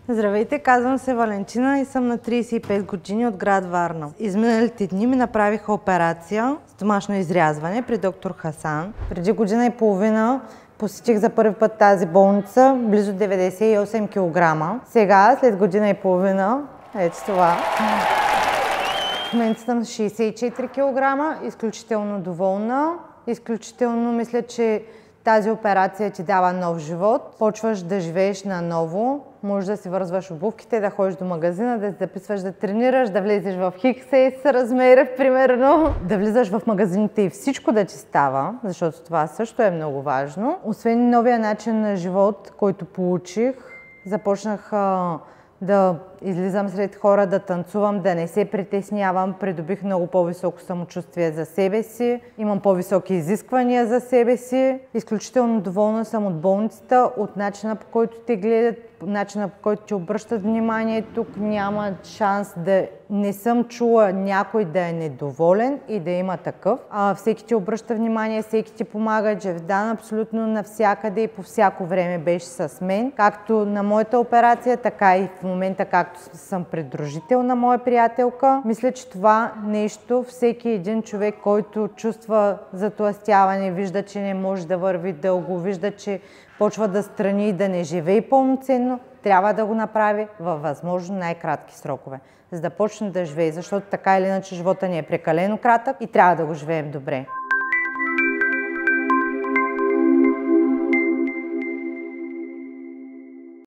Здравейте, казвам се Валентина и съм на 35 години от град Варна. Изминалите дни ми направиха операция стомашно изрязване при доктор Хасан. Преди година и половина посетих за първи път тази болница, близо 98 кг. Сега, след година и половина, ето това. В момента съм 64 кг, изключително доволна. Изключително мисля, че тази операция ти дава нов живот. Почваш да живееш наново. Можеш да си вързваш обувките, да ходиш до магазина, да се записваш да тренираш, да влезеш в XS размера, примерно. Да влизаш в магазините и всичко да ти става, защото това също е много важно. Освен новия начин на живот, който получих, започнах да излизам сред хора, да танцувам, да не се притеснявам. Придобих много по-високо самочувствие за себе си. Имам по-високи изисквания за себе си. Изключително доволна съм от болницата, от начина, по който те гледат, начина, по който ти обръщат внимание. Тук няма шанс да не съм чула някой да е недоволен и да има такъв. Всеки ти обръща внимание, всеки ти помага. Джевдан абсолютно навсякъде и по всяко време беше с мен. Както на моята операция, така и в момента, както съм придружител на моя приятелка. Мисля, че това нещо всеки един човек, който чувства затлъстяване, вижда, че не може да върви дълго, вижда, че почва да страни и да не живее пълноценно, трябва да го направи във възможно най-кратки срокове, за да почне да живее, защото така или иначе живота ни е прекалено кратък и трябва да го живеем добре.